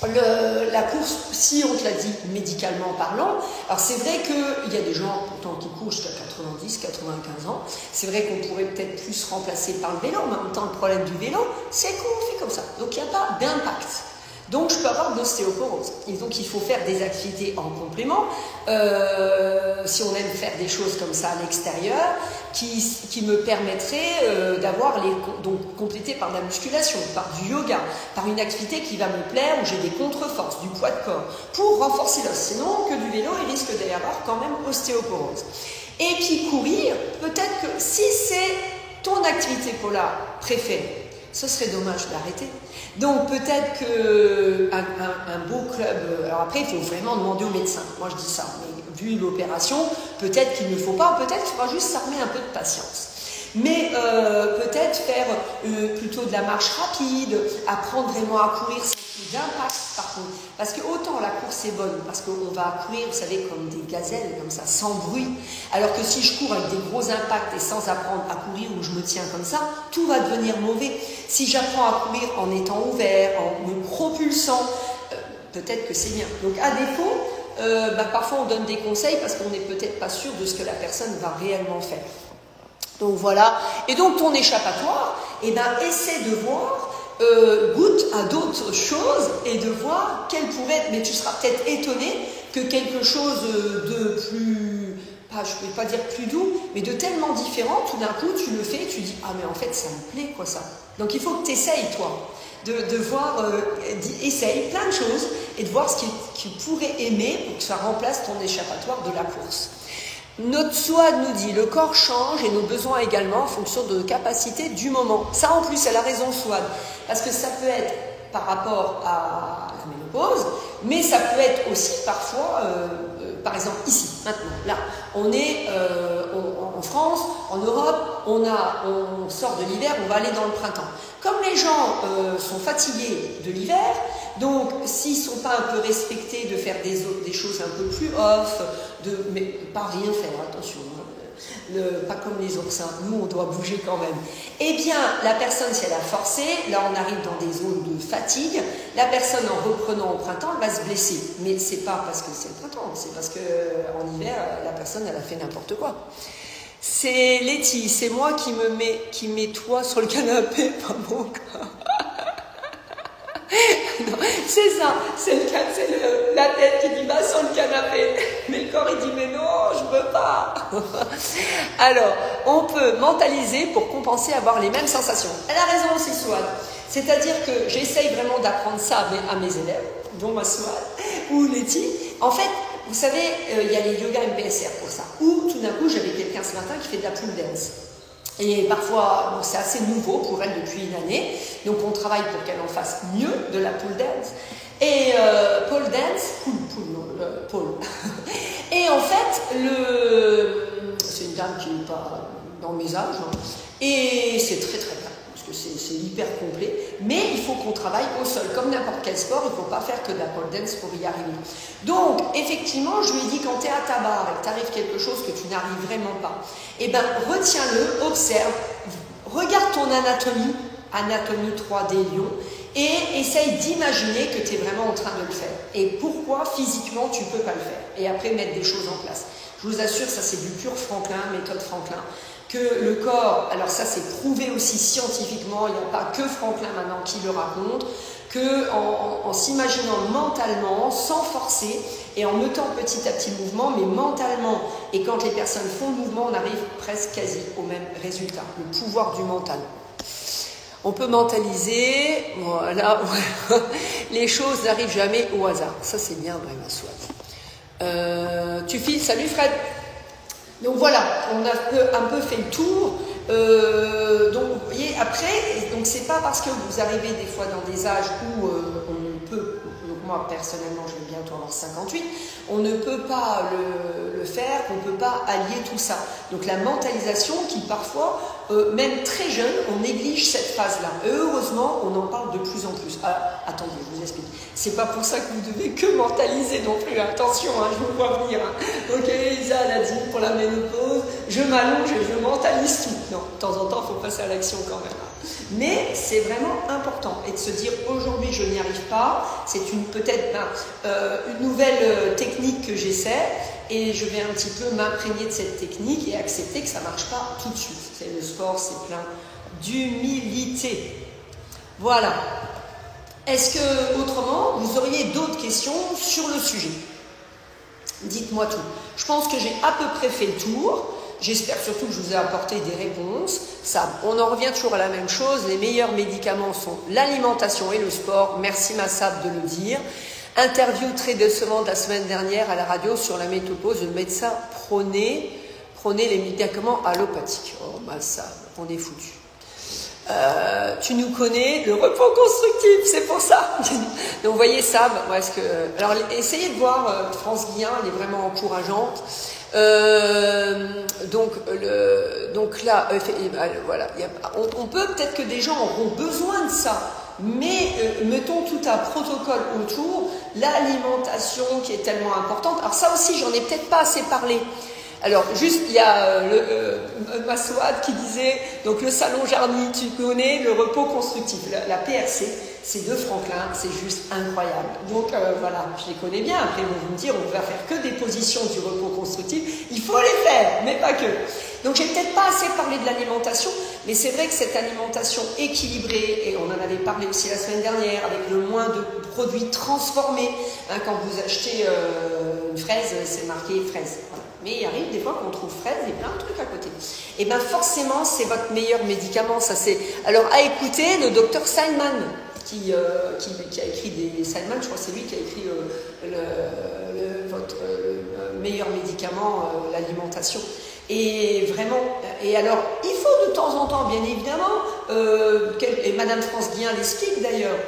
Speaker 1: La course, si on te l'a dit médicalement parlant, alors c'est vrai qu'il y a des gens pourtant qui courent jusqu'à 90, 95 ans, c'est vrai qu'on pourrait peut-être plus remplacer par le vélo, mais en même temps le problème du vélo, c'est qu'on fait comme ça, donc il n'y a pas d'impact. Donc je peux avoir de l'ostéoporose. Et donc il faut faire des activités en complément, si on aime faire des choses comme ça à l'extérieur, qui me permettraient d'avoir donc complété par de la musculation, par du yoga, par une activité qui va me plaire, où j'ai des contre-forces, du poids de corps, pour renforcer l'os. Sinon, que du vélo, il risque d'y avoir quand même ostéoporose. Et puis courir, peut-être que si c'est ton activité polaire préférée, ce serait dommage d'arrêter. Donc peut-être qu'un beau club, alors après il faut vraiment demander au médecin, moi je dis ça, mais vu l'opération, peut-être qu'il ne faut pas, peut-être qu'il faudra juste s'armer un peu de patience. Mais peut-être faire plutôt de la marche rapide, apprendre vraiment à courir sans plus d'impact par contre. Parce que autant la course est bonne, parce qu'on va courir, vous savez, comme des gazelles, comme ça, sans bruit. Alors que si je cours avec des gros impacts et sans apprendre à courir où je me tiens comme ça, tout va devenir mauvais. Si j'apprends à courir en étant ouvert, en me propulsant, peut-être que c'est bien. Donc à défaut, parfois on donne des conseils parce qu'on n'est peut-être pas sûr de ce que la personne va réellement faire. Donc voilà, et donc ton échappatoire, essaie de voir, goûte à d'autres choses et de voir quelle pourrait être, mais tu seras peut-être étonné que quelque chose de plus, je ne vais pas dire plus doux, mais de tellement différent, tout d'un coup tu le fais et tu dis, ah mais en fait ça me plaît quoi ça. Donc il faut que tu essayes toi, de voir, essaye plein de choses et de voir ce qu'il pourrait aimer pour que ça remplace ton échappatoire de la course. Notre SWOD nous dit, le corps change et nos besoins également en fonction de nos capacités du moment. Ça en plus, elle a raison SWOD, parce que ça peut être par rapport à la ménopause, mais ça peut être aussi parfois, par exemple ici, maintenant, là, on est en France, en Europe, on sort de l'hiver, on va aller dans le printemps. Comme les gens sont fatigués de l'hiver, donc s'ils ne sont pas un peu respectés de faire des choses un peu plus off, mais pas rien faire, attention, pas comme les oursins, nous on doit bouger quand même. Eh bien, la personne, si elle a forcé, là on arrive dans des zones de fatigue, la personne en reprenant au printemps, elle va se blesser. Mais c'est pas parce que c'est le printemps, c'est parce qu'en hiver, la personne, elle a fait n'importe quoi. C'est Letty, c'est moi qui mets toi sur le canapé, pas mon cas. Non, c'est ça, c'est la tête qui dit va sur le canapé, mais le corps il dit mais non, je veux pas. Alors, on peut mentaliser pour compenser, avoir les mêmes sensations. Elle a raison aussi, Swad. C'est-à-dire que j'essaye vraiment d'apprendre ça à mes élèves, dont ma Swad ou Letty. En fait, vous savez, il y a les yoga MPSR pour ça. Ou tout d'un coup, j'avais quelqu'un ce matin qui fait de la pool dance. Et parfois, bon, c'est assez nouveau pour elle depuis une année, donc on travaille pour qu'elle en fasse mieux de la pole dance. Et pole dance, pole. Et en fait, c'est une dame qui n'est pas dans mes âges, hein, et c'est très très bien, parce que c'est hyper complet, mais il faut qu'on travaille au sol, comme n'importe quel sport, il ne faut pas faire que de la pole dance pour y arriver. Donc, effectivement, je lui ai dit, quand tu es à ta barre et que t'arrive quelque chose que tu n'arrives vraiment pas, eh ben, retiens-le, observe, regarde ton anatomie 3D lion, et essaye d'imaginer que tu es vraiment en train de le faire. Et pourquoi physiquement tu ne peux pas le faire. Et après mettre des choses en place. Je vous assure, ça c'est du pur Franklin, méthode Franklin, que le corps, alors ça c'est prouvé aussi scientifiquement, il n'y a pas que Franklin maintenant qui le raconte, qu'en s'imaginant mentalement, sans forcer, et en mettant petit à petit mouvement, mais mentalement, et quand les personnes font le mouvement, on arrive presque quasi au même résultat, le pouvoir du mental. On peut mentaliser, voilà, les choses n'arrivent jamais au hasard. Ça c'est bien vrai, ma Swad. Tu files, salut Fred. Donc voilà, on a un peu fait le tour. Donc vous voyez, après, donc c'est pas parce que vous arrivez des fois dans des âges où on peut, donc moi personnellement je vais bientôt avoir 58, on ne peut pas le faire, qu'on ne peut pas allier tout ça. Donc la mentalisation qui parfois, même très jeune, on néglige cette phase-là. Et heureusement, on en parle de plus en plus. Alors, attendez, je vous explique. C'est pas pour ça que vous devez que mentaliser non plus. Attention, hein, je vous vois venir. Hein. Ok, Isa, elle a dit pour la ménopause, je m'allonge et je mentalise tout. Non, de temps en temps, il faut passer à l'action quand même. mais c'est vraiment important. Et de se dire aujourd'hui je n'y arrive pas, c'est peut-être une nouvelle technique que j'essaie, et je vais un petit peu m'imprégner de cette technique et accepter que ça ne marche pas tout de suite. C'est le sport, c'est plein d'humilité. Voilà. Est-ce que, autrement, vous auriez d'autres questions sur le sujet? Dites-moi tout. Je pense que j'ai à peu près fait le tour. J'espère surtout que je vous ai apporté des réponses. On en revient toujours à la même chose. Les meilleurs médicaments sont l'alimentation et le sport. Merci Massab de le dire. Interview très décevante la semaine dernière à la radio sur la ménopause. Le médecin prônait les médicaments allopathiques. Oh Massab, on est foutu. Tu nous connais, le repos constructif, c'est pour ça. Donc vous voyez Sab, alors essayez de voir France Guillain, elle est vraiment encourageante. Donc là, voilà, on peut peut-être que des gens auront besoin de ça, mais mettons tout un protocole autour, l'alimentation qui est tellement importante. Alors ça aussi, j'en ai peut-être pas assez parlé. Alors, juste, il y a Masouad qui disait, donc le salon Jarny, tu connais, le repos constructif. La PRC, c'est de Franklin, c'est juste incroyable. Donc, voilà, je les connais bien. Après, ils vont vous me dire, on va faire que des positions du repos constructif. Il faut les faire, mais pas que. Donc, j'ai peut-être pas assez parlé de l'alimentation, mais c'est vrai que cette alimentation équilibrée, et on en avait parlé aussi la semaine dernière, avec le moins de produits transformés, hein, quand vous achetez une fraise, c'est marqué fraise. Voilà. Mais il arrive des fois qu'on trouve fraises et plein de trucs à côté. Et bien forcément, c'est votre meilleur médicament. Ça, c'est... Alors à écouter le docteur Steinman, qui a écrit des... Steinman, je crois que c'est lui qui a écrit votre meilleur médicament, l'alimentation. Et vraiment, et alors, il faut de temps en temps, bien évidemment, et Madame France Guillain l'explique d'ailleurs.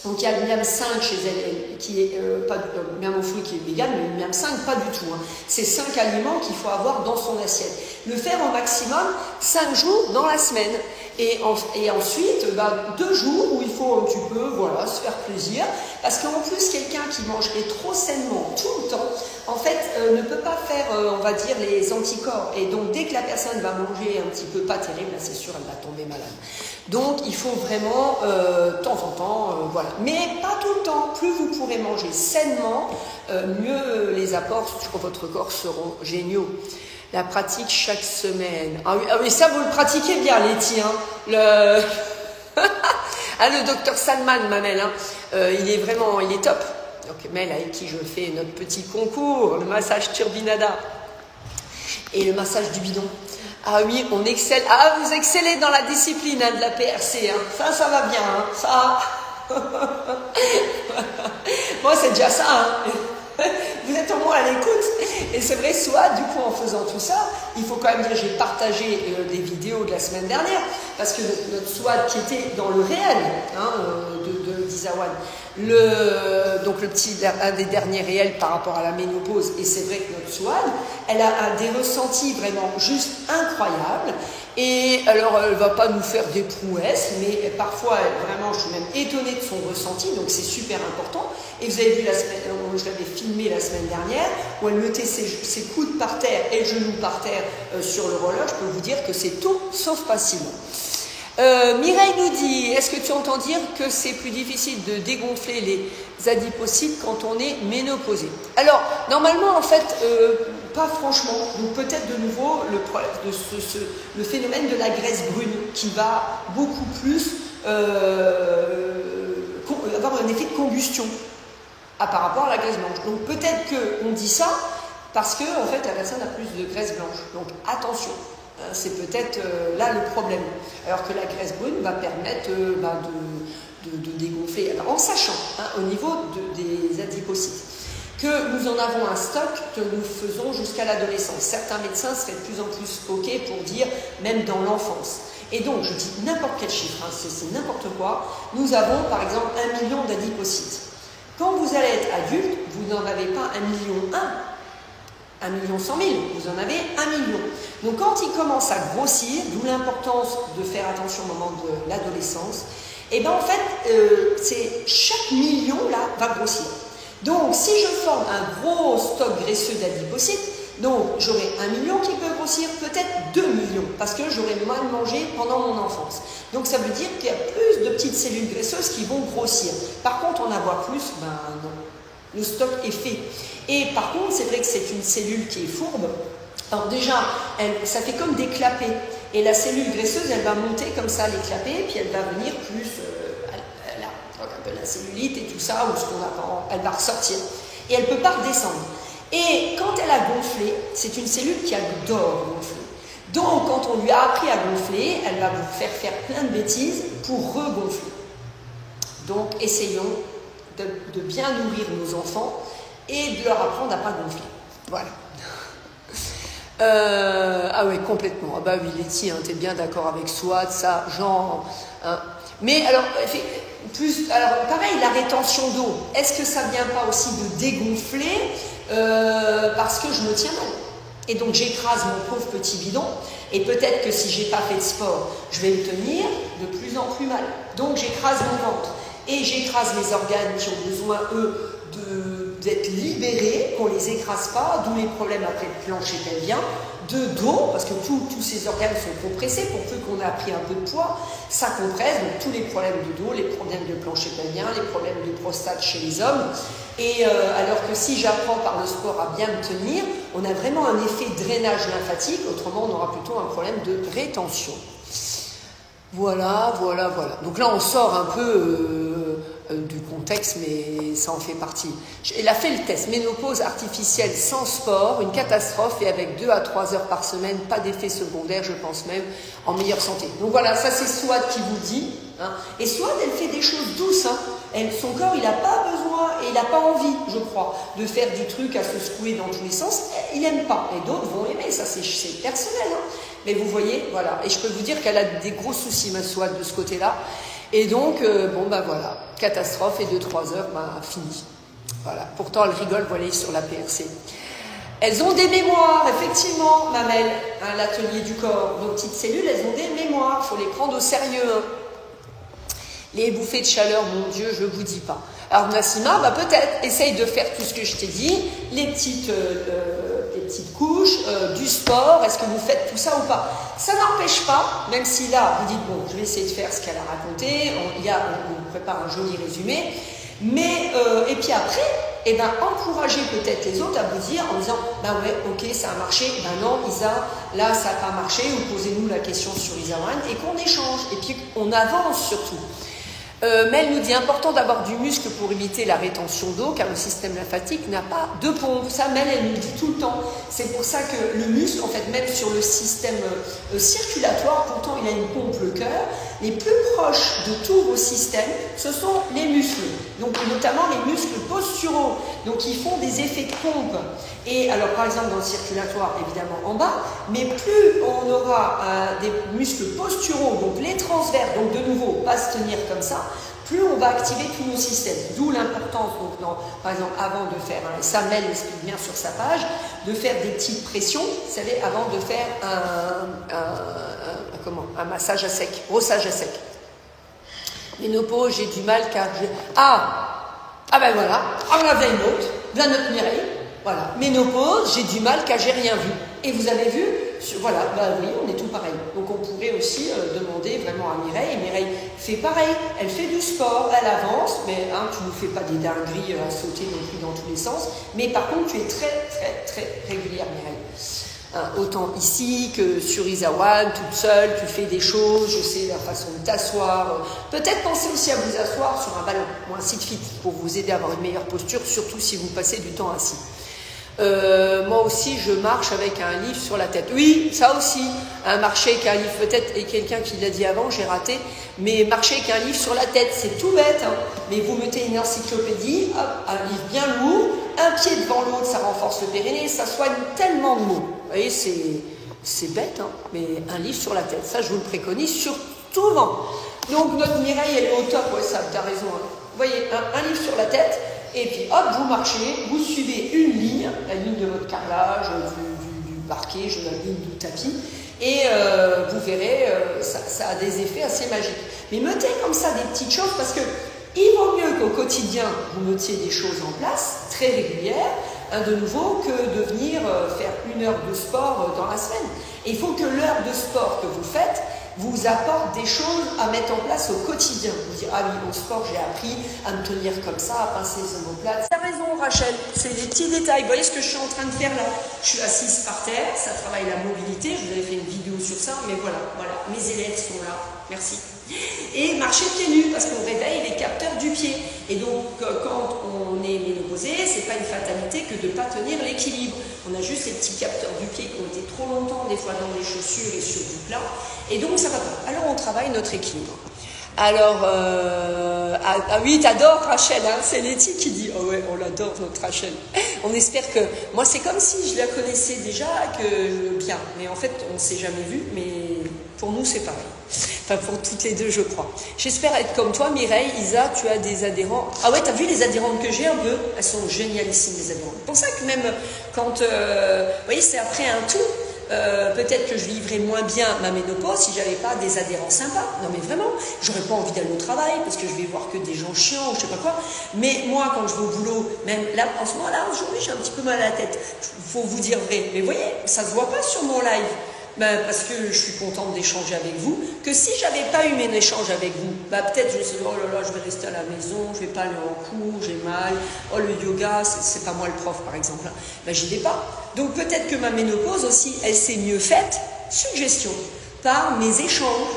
Speaker 1: Donc il y a le miam 5 chez elle, qui est pas miam aux fruits qui est vegan, mais le miam 5 pas du tout. Hein. C'est 5 aliments qu'il faut avoir dans son assiette. Le faire au maximum 5 jours dans la semaine. Et ensuite, 2 jours où il faut un petit peu se faire plaisir. Parce qu'en plus, quelqu'un qui mangerait trop sainement tout le temps, en fait, ne peut pas faire, on va dire, les anticorps. Et donc, dès que la personne va manger un petit peu pas terrible, là, c'est sûr, elle va tomber malade. Donc, il faut vraiment, de temps en temps, voilà. Mais pas tout le temps. Plus vous pourrez manger sainement, mieux les apports sur votre corps seront géniaux. La pratique chaque semaine. Ah oui, ça, vous le pratiquez bien, Letty. Hein. Le docteur Salman, Mamel, hein. Il est top. Donc, Mel, avec qui je fais notre petit concours, le massage turbinada et le massage du bidon. Ah oui, on excelle. Ah, vous excellez dans la discipline de la PRC. Hein. Ça va bien. Hein. Ça. Moi, c'est déjà ça. Hein. Vous êtes au moins à l'écoute. Et c'est vrai, soit du coup en faisant tout ça, il faut quand même dire, j'ai partagé des vidéos de la semaine dernière, parce que notre SWAD qui était dans le réel de d'Isawan, donc un des derniers réels par rapport à la ménopause, et c'est vrai que notre SWAD, elle a des ressentis vraiment juste incroyables. Et alors, elle ne va pas nous faire des prouesses, mais parfois, vraiment, je suis même étonnée de son ressenti, donc c'est super important. Et vous avez vu je l'avais filmé la semaine dernière, où elle mettait ses coudes par terre et le genou par terre sur le roller. Je peux vous dire que c'est tout sauf facile. Mireille nous dit, est-ce que tu entends dire que c'est plus difficile de dégonfler les adipocytes quand on est ménopausé? Alors, normalement, en fait, pas franchement. Donc peut-être de nouveau le phénomène de la graisse brune qui va beaucoup plus avoir un effet de combustion par rapport à la graisse blanche. Donc peut-être qu'on dit ça parce que en fait la personne a plus de graisse blanche. Donc attention. C'est peut-être là le problème. Alors que la graisse brune va permettre de dégonfler. Alors en sachant, au niveau des adipocytes, que nous en avons un stock que nous faisons jusqu'à l'adolescence. Certains médecins seraient de plus en plus OK pour dire même dans l'enfance. Et donc, je dis n'importe quel chiffre, c'est n'importe quoi. Nous avons par exemple 1 million d'adipocytes. Quand vous allez être adulte, vous n'en avez pas 1 million 1 million 100 000, vous en avez 1 million. Donc quand il commence à grossir, d'où l'importance de faire attention au moment de l'adolescence, et bien en fait, chaque million là va grossir. Donc si je forme un gros stock graisseux d'adipocytes, Donc j'aurai 1 million qui peut grossir, peut-être 2 millions, parce que j'aurai mal mangé pendant mon enfance. Donc ça veut dire qu'il y a plus de petites cellules graisseuses qui vont grossir. Par contre, en avoir plus, ben non. Le stock est fait. Et par contre, c'est vrai que c'est une cellule qui est fourbe. Alors déjà, ça fait comme des clapets. Et la cellule graisseuse, elle va monter comme ça, les clapets, puis elle va venir plus, là, donc un peu la cellulite et tout ça, ou ce qu'on attend, elle va ressortir. Et elle ne peut pas redescendre. Et quand elle a gonflé, c'est une cellule qui adore gonfler. Donc, quand on lui a appris à gonfler, elle va vous faire plein de bêtises pour regonfler. Donc, essayons de bien nourrir nos enfants et de leur apprendre à ne pas gonfler. Voilà. Ah oui, complètement. Ah bah oui, Letty, hein, t'es bien d'accord avec Swat, ça, genre... Hein. Mais alors, alors, pareil, la rétention d'eau, est-ce que ça vient pas aussi de dégonfler parce que je me tiens mal? Et donc j'écrase mon pauvre petit bidon, et peut-être que si j'ai pas fait de sport, je vais me tenir de plus en plus mal. Donc j'écrase mon ventre, et j'écrase les organes qui ont besoin, eux, d'être libérés, qu'on les écrase pas, d'où les problèmes après le plancher pelvien, d'eau, parce que tous ces organes sont compressés, pour peu qu'on a pris un peu de poids, ça compresse, donc tous les problèmes de dos, les problèmes de plancher pelvien, les problèmes de prostate chez les hommes, et alors que si j'apprends par le sport à bien me tenir, on a vraiment un effet de drainage lymphatique, autrement on aura plutôt un problème de rétention. Voilà. Donc là on sort un peu du contexte, mais ça en fait partie. Elle a fait le test, ménopause artificielle sans sport, une catastrophe, et avec 2 à 3 heures par semaine, pas d'effet secondaire, je pense même, en meilleure santé. Donc voilà, ça c'est Swat qui vous dit. Hein. Et Swat, elle fait des choses douces. Hein. Son corps, il n'a pas besoin, et il n'a pas envie, je crois, de faire du truc à se secouer dans tous les sens. Il n'aime pas. Et d'autres vont aimer, ça c'est personnel. Hein. Mais vous voyez, voilà. Et je peux vous dire qu'elle a des gros soucis, ma Swat, de ce côté-là. Et donc, bon, ben voilà, catastrophe, et 2-3 heures, ben fini. Voilà. Pourtant, elle rigole, voilà, sur la PRC. Elles ont des mémoires, effectivement, Mamel, hein, l'atelier du corps. Nos petites cellules, elles ont des mémoires, il faut les prendre au sérieux. Hein. Les bouffées de chaleur, mon Dieu, je ne vous dis pas. Alors, Nassima, bah, peut-être, essaye de faire tout ce que je t'ai dit, les petites couches, du sport, est-ce que vous faites tout ça ou pas? Ça n'empêche pas, même si là, vous dites, bon, je vais essayer de faire ce qu'elle a raconté, on prépare un joli résumé, mais, et puis après, eh ben, encouragez peut-être les autres à vous dire, en disant, ben ouais, ok, ça a marché, ben non, Isa, là, ça n'a pas marché, ou posez-nous la question sur Isa One, et qu'on échange, et puis on avance surtout. Mel nous dit important d'avoir du muscle pour éviter la rétention d'eau, car le système lymphatique n'a pas de pompe. Ça, Mel, elle nous le dit tout le temps. C'est pour ça que le muscle, en fait, même sur le système circulatoire, pourtant il a une pompe, le cœur, les plus proches de tous vos systèmes, ce sont les muscles. Donc, notamment les muscles posturaux. Donc, ils font des effets de pompe. Et alors, par exemple, dans le circulatoire, évidemment, en bas, mais plus on aura des muscles posturaux, donc les transverses, donc de nouveau, pas se tenir comme ça, plus on va activer tous nos systèmes. D'où l'importance, donc, par exemple, avant de faire, hein, ça Mel explique bien sur sa page, de faire des petites pressions, vous savez, avant de faire un massage à sec, brossage à sec. Ménopause, j'ai du mal car j'ai... Ah ben voilà, on en a une autre, de notre Mireille. Voilà, ménopause, j'ai du mal car j'ai rien vu. Et vous avez vu, voilà, bah oui, on est tout pareil. Donc on pourrait aussi demander vraiment à Mireille, et Mireille fait pareil, elle fait du sport, elle avance, mais hein, tu ne fais pas des dingueries à sauter non plus dans tous les sens, mais par contre tu es très régulière, Mireille. Hein, autant ici que sur Isa One, toute seule, tu fais des choses, je sais la façon de t'asseoir. Peut-être pensez aussi à vous asseoir sur un ballon ou un sit-fit pour vous aider à avoir une meilleure posture, surtout si vous passez du temps assis. Moi aussi, je marche avec un livre sur la tête. Oui, ça aussi, hein, marcher avec un livre, peut-être, et quelqu'un qui l'a dit avant, j'ai raté, mais marcher avec un livre sur la tête, c'est tout bête, hein, mais vous mettez une encyclopédie, hop, un livre bien lourd, un pied devant l'autre, ça renforce le périnée, ça soigne tellement de maux. Vous voyez, c'est bête, hein, mais un livre sur la tête, ça, je vous le préconise, surtout vent. Donc, notre Mireille, elle est au top, ouais, ça, t'as raison. Hein. Vous voyez, un livre sur la tête, et puis hop, vous marchez, vous suivez une ligne, la ligne de votre carrelage, du parquet, la ligne du tapis, et vous verrez, ça a des effets assez magiques. Mais mettez comme ça des petites choses, parce que il vaut mieux qu'au quotidien, vous mettiez des choses en place, très régulières, de nouveau que de venir faire 1 heure de sport dans la semaine. Et il faut que l'heure de sport que vous faites vous apporte des choses à mettre en place au quotidien. Vous dire, ah oui, au sport, j'ai appris à me tenir comme ça, à pincer les omoplates. T'as raison, Rachel, c'est des petits détails. Vous voyez ce que je suis en train de faire là? Je suis assise par terre, ça travaille la mobilité. Je vous avais fait une vidéo sur ça, mais voilà, mes élèves sont là. Merci. Et marcher pieds nus, parce qu'on réveille les capteurs du pied. Et donc, quand on est ménopausé, c'est pas une fatalité que de ne pas tenir l'équilibre. On a juste ces petits capteurs du pied qui ont été trop longtemps, des fois dans les chaussures et sur du plat. Et donc, ça va pas. Alors, on travaille notre équilibre. Alors, ah oui, t'adores Rachel, hein, c'est Letty qui dit, oh ouais, on l'adore notre Rachel. On espère que, moi c'est comme si je la connaissais déjà, que bien, mais en fait on ne s'est jamais vu, mais pour nous c'est pareil. Enfin pour toutes les deux je crois. J'espère être comme toi Mireille, Isa, tu as des adhérents. Ah ouais, t'as vu les adhérentes que j'ai un peu? Elles sont génialissimes les adhérentes. C'est pour ça que même quand, vous voyez, c'est après un tout. Peut-être que je vivrais moins bien ma ménopause si j'avais pas des adhérents sympas. Non mais vraiment, j'aurais pas envie d'aller au travail parce que je vais voir que des gens chiants ou je sais pas quoi. Mais moi, quand je vais au boulot, même là, en ce moment-là, aujourd'hui, j'ai un petit peu mal à la tête. Faut vous dire vrai. Mais vous voyez, ça se voit pas sur mon live. Ben, parce que je suis contente d'échanger avec vous, que si j'avais pas eu mes échanges avec vous, ben, peut-être je me suis dit, oh là là, je vais rester à la maison, je vais pas aller en cours, j'ai mal, oh le yoga, c'est pas moi le prof par exemple, hein. Ben, j'y vais pas. Donc peut-être que ma ménopause aussi, elle s'est mieux faite, suggestion, par mes échanges.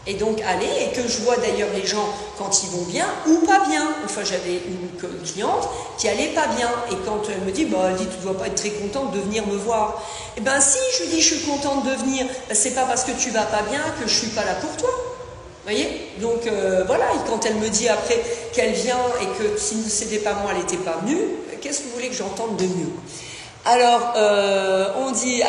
Speaker 1: Et donc aller, et que je vois d'ailleurs les gens quand ils vont bien ou pas bien. Enfin, j'avais une cliente qui allait pas bien, et quand elle me dit, bah, elle dit, tu dois pas être très contente de venir me voir. Eh ben si, je lui dis, je suis contente de venir, ben, c'est pas parce que tu vas pas bien que je suis pas là pour toi. Vous voyez? Donc voilà, et quand elle me dit après qu'elle vient et que si c'était pas moi, elle n'était pas venue, qu'est-ce que vous voulez que j'entende de mieux? Alors, on dit,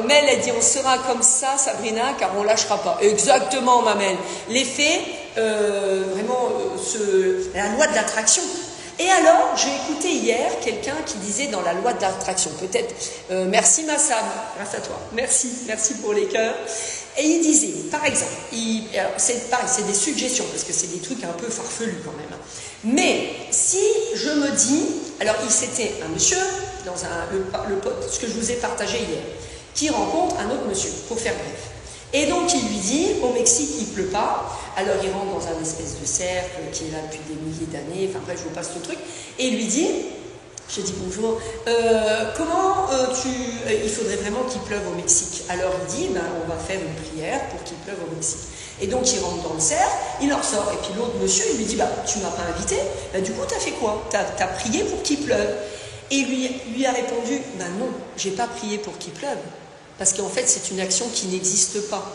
Speaker 1: Mel, elle dit, on sera comme ça, Sabrina, car on lâchera pas. Exactement, ma Mel. L'effet, vraiment, la loi de l'attraction. Et alors, j'ai écouté hier quelqu'un qui disait dans la loi de l'attraction, peut-être, merci Massam, grâce à toi, merci pour les cœurs. Et il disait, par exemple, c'est pareil, c'est des suggestions, parce que c'est des trucs un peu farfelus quand même. Mais si je me dis, alors c'était un monsieur, dans ce que je vous ai partagé hier, qui rencontre un autre monsieur, pour faire bref. Et donc il lui dit, au Mexique il pleut pas, alors il rentre dans un espèce de cercle qui est là depuis des milliers d'années, enfin bref je vous passe le truc, et il lui dit, je dis bonjour, il faudrait vraiment qu'il pleuve au Mexique. Alors il dit, ben, on va faire une prière pour qu'il pleuve au Mexique. Et donc il rentre dans le cercle, il en sort, et puis l'autre monsieur il lui dit, bah tu m'as pas invité, bah, du coup t'as fait quoi? T'as prié pour qu'il pleuve. Et lui a répondu, ben non, j'ai pas prié pour qu'il pleuve, parce qu'en fait c'est une action qui n'existe pas,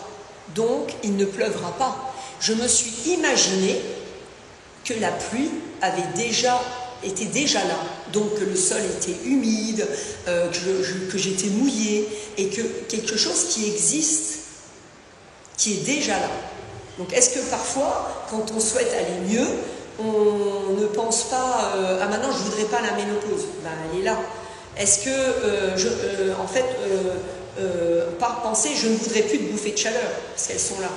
Speaker 1: donc il ne pleuvra pas. Je me suis imaginé que la pluie était déjà là, donc que le sol était humide, que j'étais mouillée, et que quelque chose qui existe, qui est déjà là. Donc est-ce que parfois, quand on souhaite aller mieux, on ne pense pas ah maintenant je voudrais pas la ménopause, ben elle est là. Est-ce que par penser je ne voudrais plus de bouffées de chaleur parce qu'elles sont là.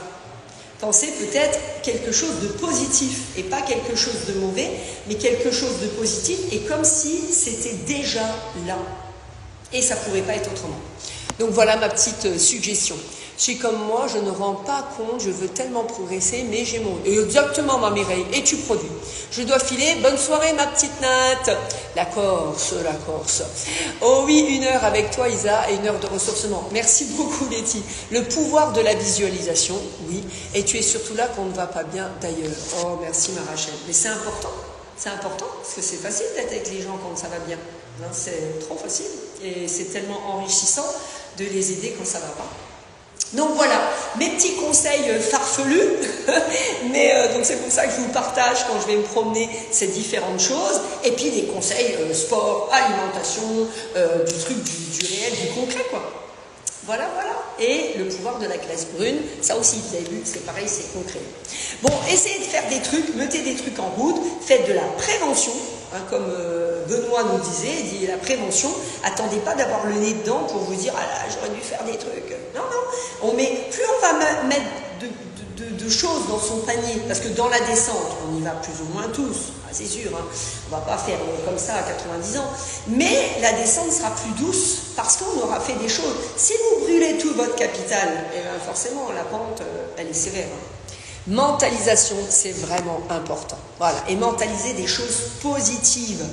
Speaker 1: Pensez peut-être quelque chose de positif et pas quelque chose de mauvais, mais quelque chose de positif et comme si c'était déjà là. Et ça pourrait pas être autrement. Donc voilà ma petite suggestion. Si comme moi, je ne rends pas compte, je veux tellement progresser, mais j'ai mon... Exactement, ma Mireille, et tu produis. Je dois filer, bonne soirée, ma petite Nat. La Corse. Oh oui, 1 heure avec toi, Isa, et 1 heure de ressourcement. Merci beaucoup, Letty. Le pouvoir de la visualisation, oui, et tu es surtout là quand on ne va pas bien d'ailleurs. Oh, merci, ma Rachel. Mais c'est important, parce que c'est facile d'être avec les gens quand ça va bien. Hein, c'est trop facile, et c'est tellement enrichissant de les aider quand ça va pas. Donc voilà, mes petits conseils farfelus, mais donc c'est pour ça que je vous partage quand je vais me promener ces différentes choses, et puis des conseils sport, alimentation, du réel, du concret quoi. Voilà, et le pouvoir de la glace brune, ça aussi vous avez vu, c'est pareil, c'est concret. Bon, essayez de faire des trucs, mettez des trucs en route, faites de la prévention, hein, comme Benoît nous disait, il dit la prévention, attendez pas d'avoir le nez dedans pour vous dire, ah là, j'aurais dû faire des trucs. Non, plus on va mettre de choses dans son panier, parce que dans la descente, on y va plus ou moins tous, c'est sûr, hein, on ne va pas faire comme ça à 90 ans, mais la descente sera plus douce parce qu'on aura fait des choses. Si vous brûlez tout votre capital, eh bien forcément la pente, elle est sévère. Hein. Mentalisation, c'est vraiment important. Voilà, et mentaliser des choses positives.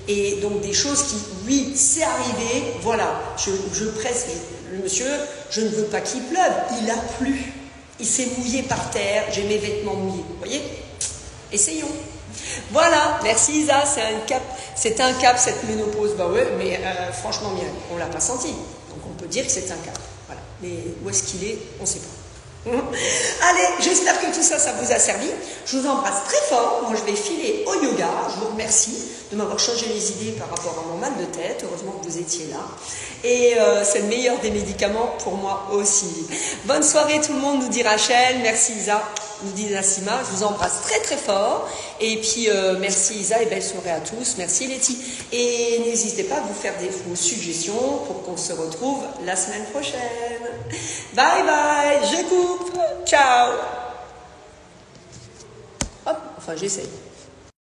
Speaker 1: Et donc des choses qui, oui, c'est arrivé, voilà, je presse le monsieur, je ne veux pas qu'il pleuve, il a plu, il s'est mouillé par terre, j'ai mes vêtements mouillés, vous voyez? Essayons. Voilà, merci Isa, c'est un cap cette ménopause, bah ouais, mais franchement bien, on l'a pas senti, donc on peut dire que c'est un cap, voilà, mais où est-ce qu'il est, on ne sait pas. Allez, j'espère que tout ça, ça vous a servi. Je vous embrasse très fort. Moi, je vais filer au yoga. Je vous remercie de m'avoir changé les idées par rapport à mon mal de tête. Heureusement que vous étiez là. Et c'est le meilleur des médicaments pour moi aussi. Bonne soirée tout le monde, nous dit Rachel. Merci Isa, nous dit Nassima. Je vous embrasse très très fort. Et puis, merci Isa et belle soirée à tous. Merci Letty. Et n'hésitez pas à vous faire vos suggestions pour qu'on se retrouve la semaine prochaine. Bye bye, je coupe. Ciao. Hop, enfin j'essaye.